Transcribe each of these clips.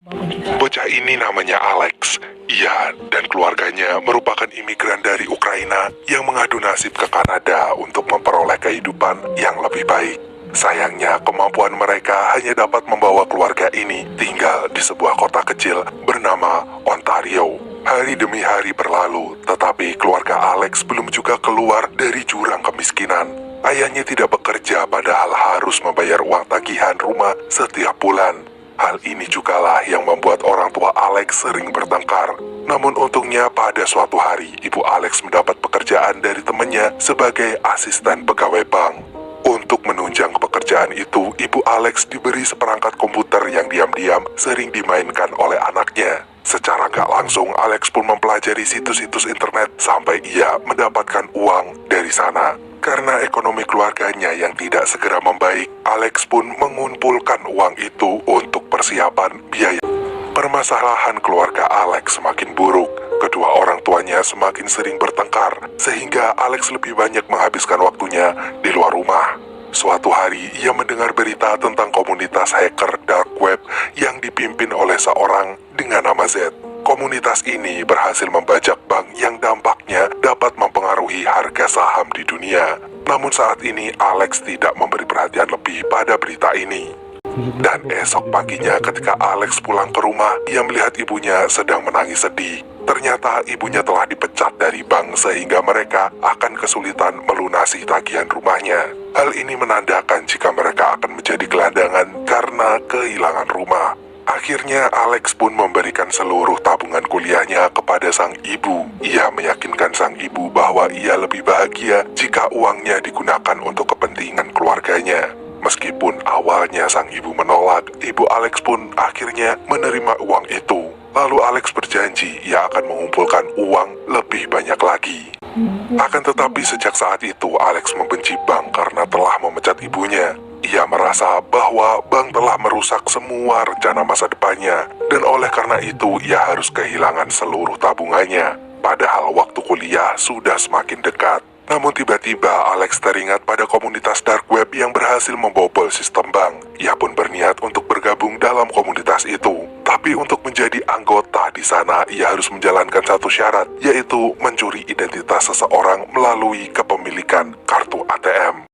Bocah ini namanya Alex. Ia dan keluarganya merupakan imigran dari Ukraina yang mengadu nasib ke Kanada untuk memperoleh kehidupan yang lebih baik. Sayangnya, kemampuan mereka hanya dapat membawa keluarga ini tinggal di sebuah kota kecil bernama Ontario. Hari demi hari berlalu, tetapi keluarga Alex belum juga keluar dari jurang kemiskinan. Ayahnya tidak bekerja padahal harus membayar uang tagihan rumah setiap bulan. Hal ini jugalah yang membuat orang tua Alex sering bertengkar. Namun untungnya pada suatu hari, ibu Alex mendapat pekerjaan dari temannya sebagai asisten pegawai bank. Untuk menunjang pekerjaan itu, ibu Alex diberi seperangkat komputer yang diam-diam sering dimainkan oleh anaknya. Secara nggak langsung, Alex pun mempelajari situs-situs internet sampai ia mendapatkan uang dari sana. Karena ekonomi keluarganya yang tidak segera membaik, Alex pun mengumpulkan uang itu untuk persiapan biaya. Permasalahan keluarga Alex semakin buruk. Kedua orang tuanya semakin sering bertengkar, sehingga Alex lebih banyak menghabiskan waktunya di luar rumah. Suatu hari, ia mendengar berita tentang komunitas hacker dark web yang dipimpin oleh seorang dengan nama Z. Komunitas ini berhasil membajak bank yang dampaknya dapat mempengaruhi harga saham di dunia. Namun saat ini Alex tidak memberi perhatian lebih pada berita ini. Dan esok paginya ketika Alex pulang ke rumah, ia melihat ibunya sedang menangis sedih. Ternyata ibunya telah dipecat dari bank sehingga mereka akan kesulitan melunasi tagihan rumahnya. Hal ini menandakan jika mereka akan menjadi gelandangan karena kehilangan rumah. Akhirnya Alex pun memberikan seluruh tabungan kuliahnya kepada sang ibu. Ia meyakinkan sang ibu bahwa ia lebih bahagia jika uangnya digunakan untuk kepentingan keluarganya. Meskipun awalnya sang ibu menolak, ibu Alex pun akhirnya menerima uang itu. Lalu Alex berjanji ia akan mengumpulkan uang lebih banyak lagi. Akan tetapi sejak saat itu Alex membenci bank karena telah memecat ibunya. Ia merasa bahwa bank telah merusak semua rencana masa depannya, dan oleh karena itu ia harus kehilangan seluruh tabungannya. Padahal waktu kuliah sudah semakin dekat. Namun tiba-tiba Alex teringat pada komunitas dark web yang berhasil membobol sistem bank. Ia pun berniat untuk bergabung dalam komunitas itu. Tapi untuk menjadi anggota di sana, ia harus menjalankan satu syarat, yaitu mencuri identitas seseorang melalui kepemilikan kartu ATM.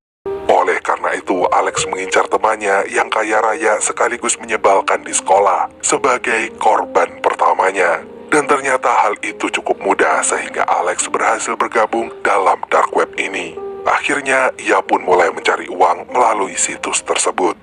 Oleh karena itu, Alex mengincar temannya yang kaya raya sekaligus menyebalkan di sekolah sebagai korban pertamanya. Dan ternyata hal itu cukup mudah sehingga Alex berhasil bergabung dalam dark web ini. Akhirnya, ia pun mulai mencari uang melalui situs tersebut.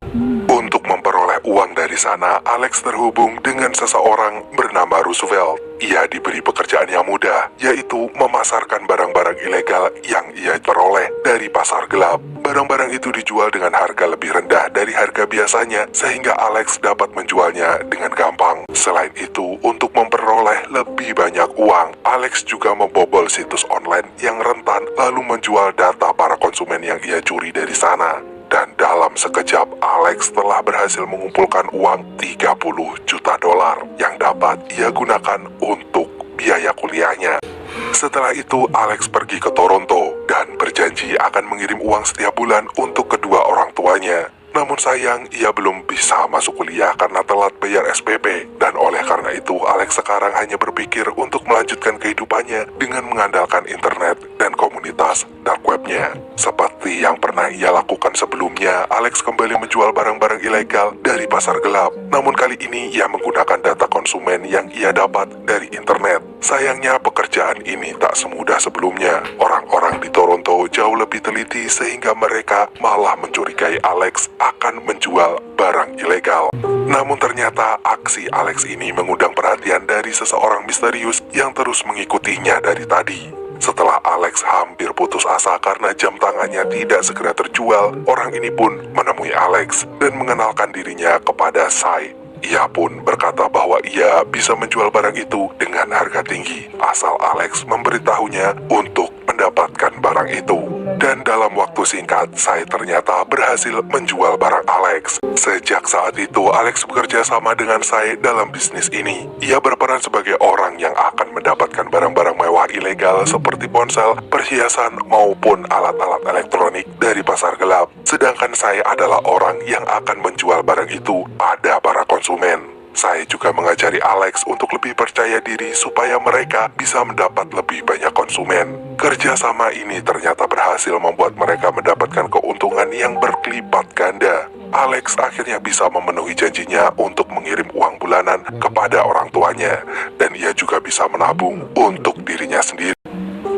Untuk memperoleh uang dari sana, Alex terhubung dengan seseorang bernama Roosevelt. Ia diberi pekerjaan yang mudah, yaitu memasarkan barang-barang ilegal yang ia peroleh dari pasar gelap. Barang-barang itu dijual dengan harga lebih rendah dari harga biasanya, sehingga Alex dapat menjualnya dengan gampang. Selain itu, untuk memperoleh lebih banyak uang, Alex juga membobol situs online yang rentan lalu menjual data para konsumen yang ia curi dari sana. Dan dalam sekejap, Alex telah berhasil mengumpulkan uang 30 juta dolar yang dapat ia gunakan untuk biaya kuliahnya. Setelah itu, Alex pergi ke Toronto dan berjanji akan mengirim uang setiap bulan untuk kedua orang tuanya. Namun sayang, ia belum bisa masuk kuliah karena telat bayar SPP. Dan oleh karena itu, Alex sekarang hanya berpikir untuk melanjutkan kehidupannya dengan mengandalkan internet dan komunitas dark webnya. Seperti yang pernah ia lakukan sebelumnya, Alex kembali menjual barang-barang ilegal dari pasar gelap. Namun kali ini, ia menggunakan data konsumen yang ia dapat dari internet. Sayangnya, pekerjaan ini tak semudah sebelumnya. Orang-orang di Toronto jauh lebih teliti sehingga mereka malah mencurigai Alex akan menjual barang ilegal. Namun ternyata aksi Alex ini mengundang perhatian dari seseorang misterius yang terus mengikutinya dari tadi. Setelah Alex hampir putus asa karena jam tangannya tidak segera terjual, orang ini pun menemui Alex dan mengenalkan dirinya kepada Sai. Ia pun berkata bahwa ia bisa menjual barang itu dengan harga tinggi, asal Alex memberitahunya untuk mendapatkan barang itu. Dan dalam waktu singkat, Sai ternyata berhasil menjual barang Alex. Sejak saat itu, Alex bekerja sama dengan Sai dalam bisnis ini. Ia berperan sebagai orang yang akan mendapatkan barang-barang mewah ilegal seperti ponsel, perhiasan, maupun alat-alat elektronik dari pasar gelap. Sedangkan Sai adalah orang yang akan menjual barang itu pada para konsumen. Saya juga mengajari Alex untuk lebih percaya diri supaya mereka bisa mendapat lebih banyak konsumen. Kerjasama ini ternyata berhasil membuat mereka mendapatkan keuntungan yang berkelipat ganda. Alex akhirnya bisa memenuhi janjinya untuk mengirim uang bulanan kepada orang tuanya, dan ia juga bisa menabung untuk dirinya sendiri.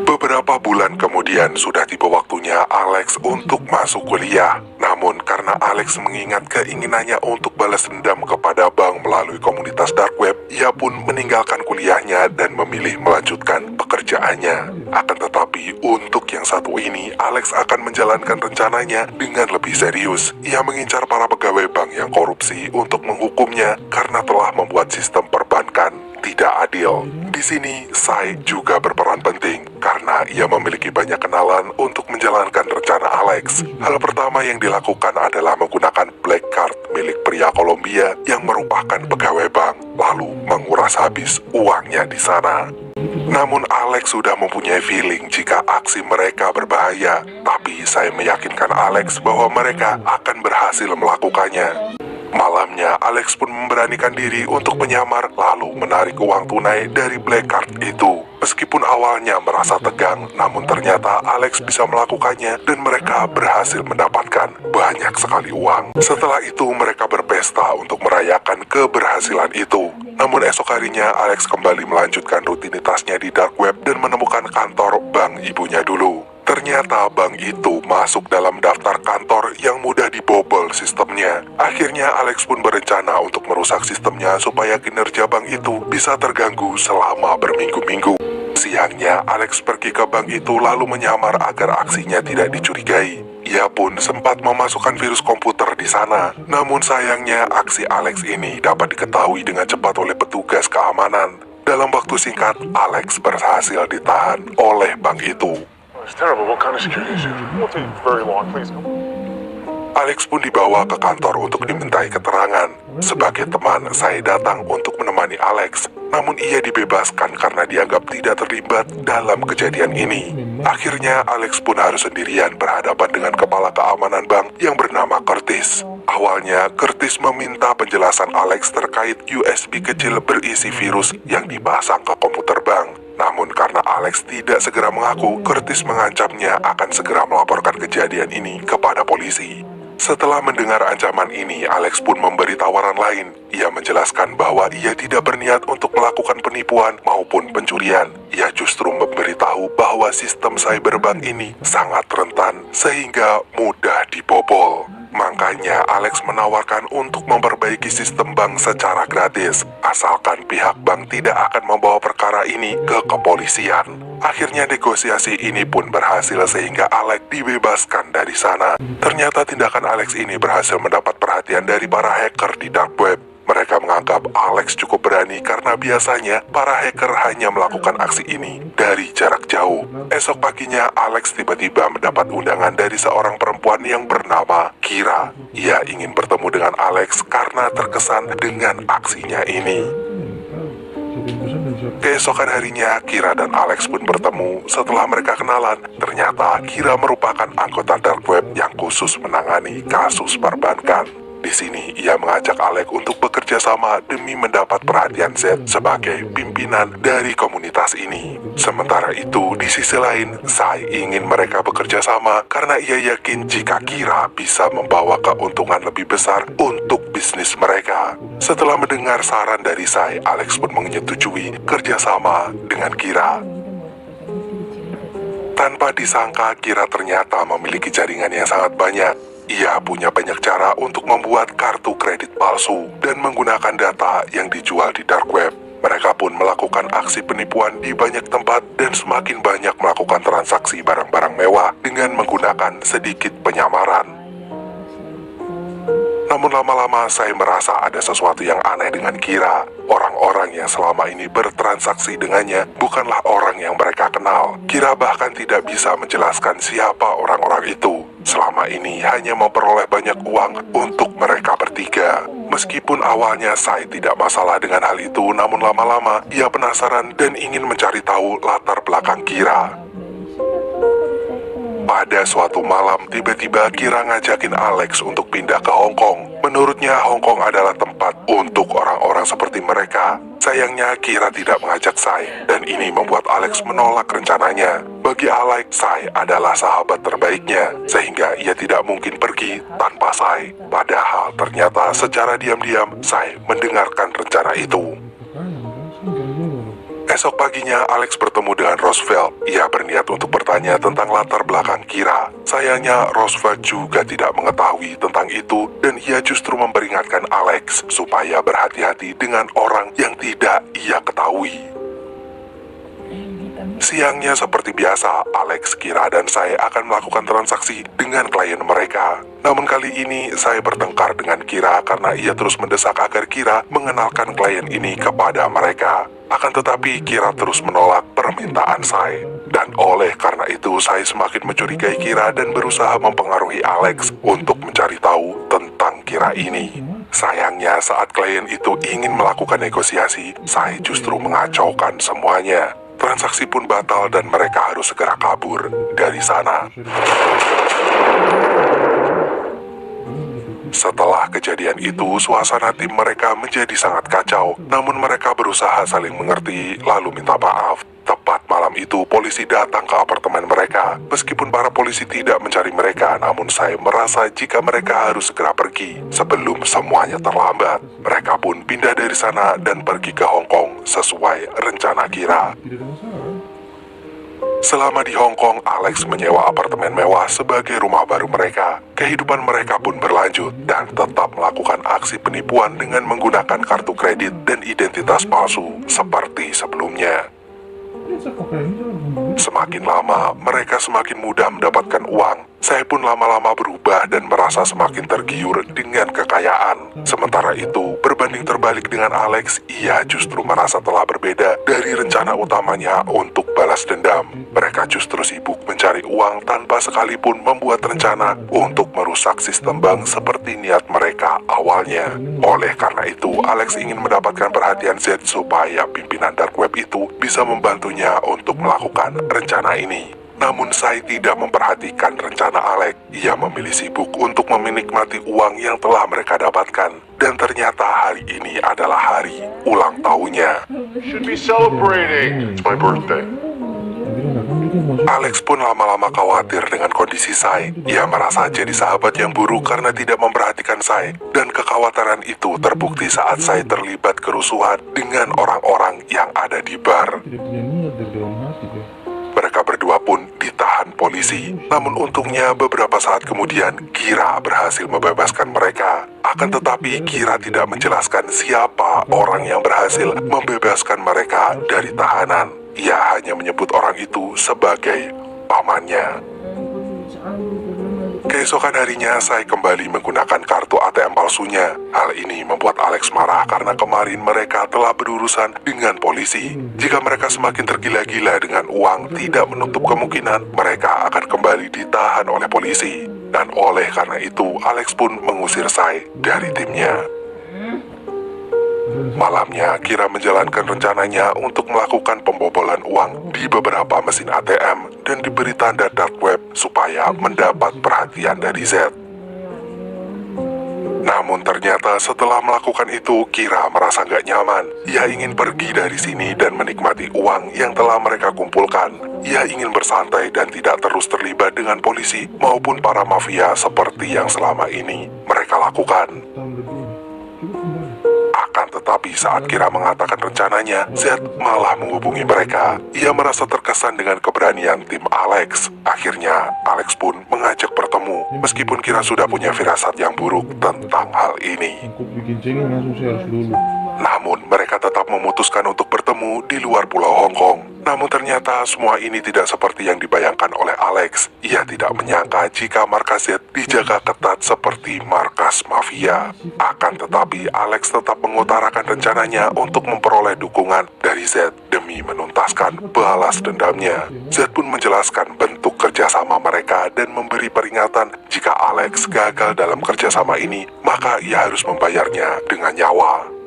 Beberapa bulan kemudian sudah tiba waktunya Alex untuk masuk kuliah. Namun karena Alex mengingat keinginannya untuk balas dendam kepada bank melalui komunitas dark web, ia pun meninggalkan kuliahnya dan memilih melanjutkan pekerjaannya. Akan tetapi untuk yang satu ini, Alex akan menjalankan rencananya dengan lebih serius. Ia mengincar para pegawai bank yang korupsi untuk menghukumnya karena telah membuat sistem perbankan tidak adil. Di sini, Sai juga berperan penting karena ia memiliki banyak kenalan untuk menjalankan rencana Alex. Hal pertama yang dilakukan adalah menggunakan black card milik pria Kolombia yang merupakan pegawai bank, lalu menguras habis uangnya di sana. Namun Alex sudah mempunyai feeling jika aksi mereka berbahaya, tapi saya meyakinkan Alex bahwa mereka akan berhasil melakukannya. Malamnya, Alex pun memberanikan diri untuk menyamar lalu menarik uang tunai dari black card itu. Meskipun awalnya merasa tegang, namun ternyata Alex bisa melakukannya dan mereka berhasil mendapatkan banyak sekali uang. Setelah itu, mereka berpesta untuk merayakan keberhasilan itu. Namun esok harinya, Alex kembali melanjutkan rutinitasnya di dark web dan menemukan kantor bank ibunya dulu. Ternyata bank itu masuk dalam daftar kantor yang mudah dibobol sistemnya. Akhirnya Alex pun berencana untuk merusak sistemnya supaya kinerja bank itu bisa terganggu selama berminggu-minggu. Siangnya, Alex pergi ke bank itu lalu menyamar agar aksinya tidak dicurigai. Ia pun sempat memasukkan virus komputer di sana. Namun sayangnya, aksi Alex ini dapat diketahui dengan cepat oleh petugas keamanan. Dalam waktu singkat, Alex berhasil ditahan oleh bank itu. It's terrible. What kind of security is it? Won't be very long, please. Alex pun dibawa ke kantor untuk dimintai keterangan. Sebagai teman, saya datang untuk menemani Alex. Namun ia dibebaskan karena dianggap tidak terlibat dalam kejadian ini. Akhirnya Alex pun harus sendirian berhadapan dengan kepala keamanan bank yang bernama Curtis. Awalnya, Curtis meminta penjelasan Alex terkait USB kecil berisi virus yang dipasang ke komputer bank. Namun karena Alex tidak segera mengaku, Curtis mengancamnya akan segera melaporkan kejadian ini kepada polisi. Setelah mendengar ancaman ini, Alex pun memberi tawaran lain. Ia menjelaskan bahwa ia tidak berniat untuk melakukan penipuan maupun pencurian. Ia justru memberitahu bahwa sistem cyberbank ini sangat rentan sehingga mudah dibobol. Makanya Alex menawarkan untuk memperbaiki sistem bank secara gratis, asalkan pihak bank tidak akan membawa perkara ini ke kepolisian. Akhirnya negosiasi ini pun berhasil sehingga Alex dibebaskan dari sana. Ternyata tindakan Alex ini berhasil mendapat perhatian dari para hacker di dark web. Mereka menganggap Alex cukup berani karena biasanya para hacker hanya melakukan aksi ini dari jarak jauh. Esok paginya, Alex tiba-tiba mendapat undangan dari seorang perempuan yang bernama Kira. Ia ingin bertemu dengan Alex karena terkesan dengan aksinya ini. Keesokan harinya, Kira dan Alex pun bertemu. Setelah mereka kenalan, ternyata Kira merupakan anggota dark web yang khusus menangani kasus perbankan. Di sini, ia mengajak Alex untuk bekerja sama demi mendapat perhatian Z sebagai pimpinan dari komunitas ini. Sementara itu, di sisi lain, Sai ingin mereka bekerja sama karena ia yakin jika Kira bisa membawa keuntungan lebih besar untuk bisnis mereka. Setelah mendengar saran dari Sai, Alex pun menyetujui kerjasama dengan Kira. Tanpa disangka, Kira ternyata memiliki jaringan yang sangat banyak. Ia punya banyak cara untuk membuat kartu kredit palsu dan menggunakan data yang dijual di dark web. Mereka pun melakukan aksi penipuan di banyak tempat dan semakin banyak melakukan transaksi barang-barang mewah dengan menggunakan sedikit penyamaran. Namun lama-lama saya merasa ada sesuatu yang aneh dengan Kira. Orang-orang yang selama ini bertransaksi dengannya bukanlah orang yang mereka kenal. Kira bahkan tidak bisa menjelaskan siapa orang-orang itu. Selama ini hanya memperoleh banyak uang untuk mereka bertiga. Meskipun awalnya saya tidak masalah dengan hal itu, namun lama-lama ia penasaran dan ingin mencari tahu latar belakang Kira. Pada suatu malam, tiba-tiba Kira ngajakin Alex untuk pindah ke Hong Kong. Menurutnya Hong Kong adalah tempat untuk orang-orang seperti mereka. Sayangnya Kira tidak mengajak Sai, dan ini membuat Alex menolak rencananya. Bagi Alex, Sai adalah sahabat terbaiknya, sehingga ia tidak mungkin pergi tanpa Sai. Padahal ternyata secara diam-diam Sai mendengarkan rencana itu. Esok paginya, Alex bertemu dengan Roosevelt. Ia berniat untuk bertanya tentang latar belakang Kira. Sayangnya, Roosevelt juga tidak mengetahui tentang itu, dan ia justru memperingatkan Alex supaya berhati-hati dengan orang yang tidak ia ketahui. Siangnya seperti biasa, Alex, Kira, dan saya akan melakukan transaksi dengan klien mereka. Namun kali ini saya bertengkar dengan Kira karena ia terus mendesak agar Kira mengenalkan klien ini kepada mereka. Akan tetapi Kira terus menolak permintaan saya. Dan oleh karena itu saya semakin mencurigai Kira dan berusaha mempengaruhi Alex untuk mencari tahu tentang Kira ini. Sayangnya saat klien itu ingin melakukan negosiasi, saya justru mengacaukan semuanya. Transaksi pun batal dan mereka harus segera kabur dari sana. Setelah kejadian itu, suasana tim mereka menjadi sangat kacau. Namun mereka berusaha saling mengerti lalu minta maaf. Tepat malam itu, polisi datang ke apartemen mereka. Meskipun para polisi tidak mencari mereka, namun saya merasa jika mereka harus segera pergi sebelum semuanya terlambat. Mereka pun pindah dari sana dan pergi ke Hong Kong sesuai rencana Kira. Selama di Hong Kong, Alex menyewa apartemen mewah sebagai rumah baru mereka. Kehidupan mereka pun berlanjut dan tetap melakukan aksi penipuan dengan menggunakan kartu kredit dan identitas palsu seperti sebelumnya. Semakin lama, mereka semakin mudah mendapatkan uang. Saya pun lama-lama berubah dan merasa semakin tergiur dengan kekayaan. Sementara itu, berbanding terbalik dengan Alex, ia justru merasa telah berbeda dari rencana utamanya untuk balas dendam. Mereka justru sibuk mencari uang tanpa sekalipun membuat rencana untuk merusak sistem bank seperti niat mereka awalnya. Oleh karena itu, Alex ingin mendapatkan perhatian Z supaya pimpinan dark web itu bisa membantunya untuk melakukan rencana ini. Namun saya tidak memperhatikan rencana Alex. Ia memilih sibuk untuk menikmati uang yang telah mereka dapatkan. Dan ternyata hari ini adalah hari ulang tahunnya. Should be celebrating. It's my birthday. Alex pun lama-lama khawatir dengan kondisi Sai. Ia merasa jadi sahabat yang buruk karena tidak memperhatikan Sai. Dan kekhawatiran itu terbukti saat Sai terlibat kerusuhan dengan orang-orang yang ada di bar. Mereka berdua pun ditahan polisi. Namun untungnya beberapa saat kemudian Kira berhasil membebaskan mereka. Akan tetapi Kira tidak menjelaskan siapa orang yang berhasil membebaskan mereka dari tahanan. Ia hanya menyebut orang itu sebagai pamannya. Keesokan harinya, saya kembali menggunakan kartu ATM palsunya. Hal ini membuat Alex marah karena kemarin mereka telah berurusan dengan polisi. Jika mereka semakin tergila-gila dengan uang, tidak menutup kemungkinan mereka akan kembali ditahan oleh polisi. Dan oleh karena itu, Alex pun mengusir saya dari timnya. Malamnya, Kira menjalankan rencananya untuk melakukan pembobolan uang di beberapa mesin ATM dan diberi tanda dark web supaya mendapat perhatian dari Z. Namun ternyata setelah melakukan itu, Kira merasa nggak nyaman. Ia ingin pergi dari sini dan menikmati uang yang telah mereka kumpulkan. Ia ingin bersantai dan tidak terus terlibat dengan polisi maupun para mafia seperti yang selama ini mereka lakukan. Akan tetapi saat Kira mengatakan rencananya, Z malah menghubungi mereka. Ia merasa terkesan dengan keberanian tim Alex. Akhirnya, Alex pun mengajak bertemu, meskipun Kira sudah punya firasat yang buruk tentang hal ini. Namun, mereka tetap memutuskan untuk bertemu di luar pulau Hong Kong. Namun ternyata semua ini tidak seperti yang dibayangkan oleh Alex. Ia tidak menyangka jika markas Z dijaga ketat seperti markas mafia. Akan tetapi Alex tetap mengutarakan rencananya untuk memperoleh dukungan dari Z demi menuntaskan balas dendamnya. Z pun menjelaskan bentuk kerjasama mereka dan memberi peringatan jika Alex gagal dalam kerjasama ini, maka ia harus membayarnya dengan nyawa.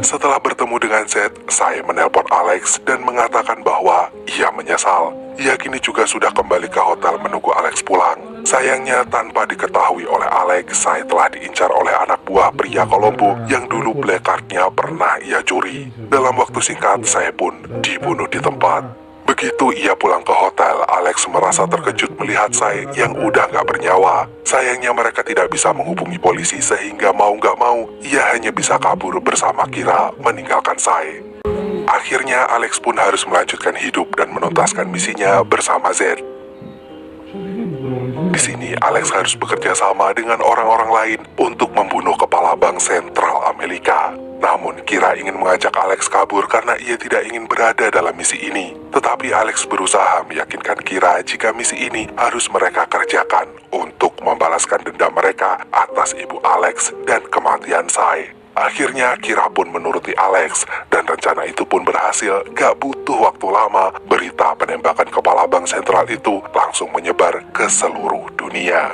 Setelah bertemu dengan Z, saya menelpon Alex dan mengatakan bahwa ia menyesal. Ia kini juga sudah kembali ke hotel menunggu Alex pulang. Sayangnya tanpa diketahui oleh Alex, saya telah diincar oleh anak buah pria Kolombo yang dulu black card-nya pernah ia curi. Dalam waktu singkat, saya pun dibunuh di tempat. Begitu ia pulang ke hotel, Alex merasa terkejut melihat saya yang udah gak bernyawa. Sayangnya mereka tidak bisa menghubungi polisi sehingga mau gak mau, ia hanya bisa kabur bersama Kira meninggalkan saya. Akhirnya Alex pun harus melanjutkan hidup dan menuntaskan misinya bersama Z. Di sini Alex harus bekerja sama dengan orang-orang lain untuk membunuh kepala bank sentral Amerika. Namun Kira ingin mengajak Alex kabur karena ia tidak ingin berada dalam misi ini. Tetapi Alex berusaha meyakinkan Kira jika misi ini harus mereka kerjakan untuk membalaskan dendam mereka atas ibu Alex dan kematian Sai. Akhirnya Kira pun menuruti Alex dan rencana itu pun berhasil. Gak butuh waktu lama, berita penembakan kepala bank sentral itu langsung menyebar ke seluruh dunia.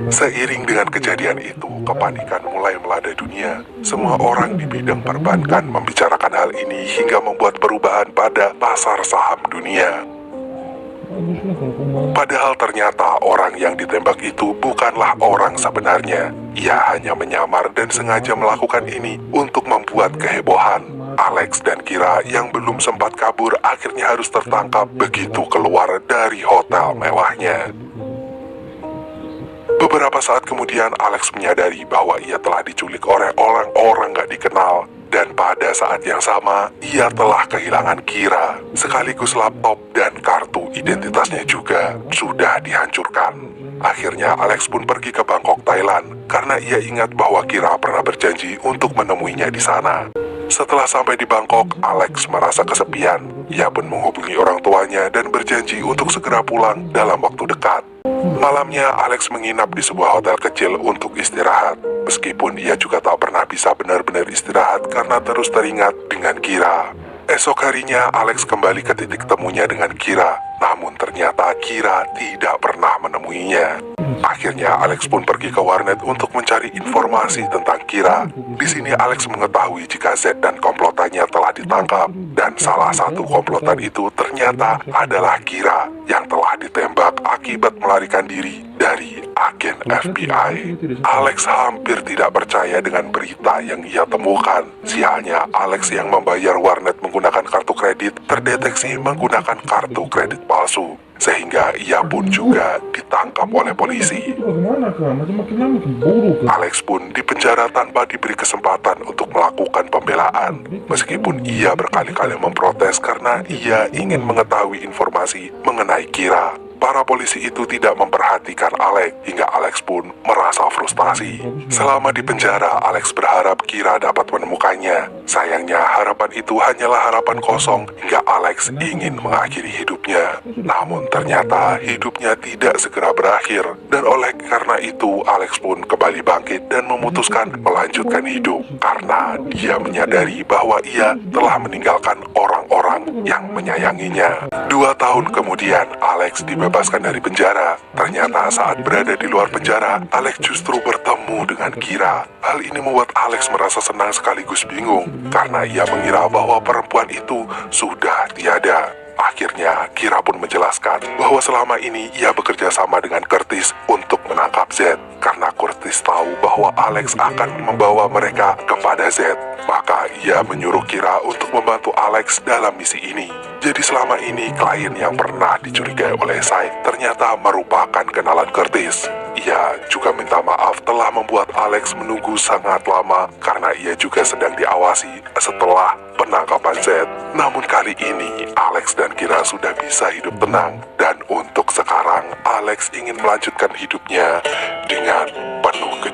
Seiring dengan kejadian itu, kepanikan mulai melanda dunia. Semua orang di bidang perbankan membicarakan hal ini hingga membuat perubahan pada pasar saham dunia. Padahal ternyata orang yang ditembak itu bukanlah orang sebenarnya. Ia hanya menyamar dan sengaja melakukan ini untuk membuat kehebohan. Alex dan Kira yang belum sempat kabur akhirnya harus tertangkap begitu keluar dari hotel mewahnya. Beberapa saat kemudian Alex menyadari bahwa ia telah diculik oleh orang-orang gak dikenal. Dan pada saat yang sama, ia telah kehilangan Kira. Sekaligus laptop dan kartu identitasnya juga sudah dihancurkan. Akhirnya Alex pun pergi ke Bangkok, Thailand, karena ia ingat bahwa Kira pernah berjanji untuk menemuinya di sana. Setelah sampai di Bangkok, Alex merasa kesepian. Ia pun menghubungi orang tuanya dan berjanji untuk segera pulang dalam waktu dekat. Malamnya, Alex menginap di sebuah hotel kecil untuk istirahat. Meskipun ia juga tak pernah bisa benar-benar istirahat karena terus teringat dengan Kira. Esok harinya, Alex kembali ke titik temunya dengan Kira. Namun ternyata Kira tidak pernah menemuinya. Akhirnya Alex pun pergi ke warnet untuk mencari informasi tentang Kira. Di sini Alex mengetahui jika Z dan komplotannya telah ditangkap. Dan salah satu komplotan itu ternyata adalah Kira yang telah ditembak akibat melarikan diri dari agen FBI. Alex hampir tidak percaya dengan berita yang ia temukan. Sialnya, Alex yang membayar warnet menggunakan kartu kredit terdeteksi menggunakan kartu kredit palsu. Sehingga ia pun juga ditangkap oleh polisi. Alex pun dipenjara tanpa diberi kesempatan untuk melakukan pembelaan. Meskipun ia berkali-kali memprotes karena ia ingin mengetahui informasi mengenai Kira. Para polisi itu tidak memperhatikan Alex hingga Alex pun merasa frustasi. Selama di penjara, Alex berharap Kira dapat menemukannya. Sayangnya harapan itu hanyalah harapan kosong hingga Alex ingin mengakhiri hidupnya. Namun ternyata hidupnya tidak segera berakhir. Dan oleh karena itu Alex pun kembali bangkit dan memutuskan melanjutkan hidup. Karena dia menyadari bahwa ia telah meninggalkan orang-orang yang menyayanginya. 2 tahun kemudian Alex dibebaskan dari penjara. Ternyata saat berada di luar penjara, Alex justru bertemu dengan Kira. Hal ini membuat Alex merasa senang sekaligus bingung karena ia mengira bahwa perempuan itu sudah tiada. Akhirnya Kira pun menjelaskan bahwa selama ini ia bekerja sama dengan Curtis untuk menangkap Z. Karena Curtis tahu bahwa Alex akan membawa mereka kepada Z, maka ia menyuruh Kira untuk membantu Alex dalam misi ini. Jadi selama ini klien yang pernah dicurigai oleh Sai ternyata merupakan kenalan Curtis. Ia juga minta maaf telah membuat Alex menunggu sangat lama karena ia juga sedang diawasi setelah penangkapan Z. Namun kali ini Alex dan Kira sudah bisa hidup tenang. Dan untuk sekarang Alex ingin melanjutkan hidupnya dengan penuh kejutan.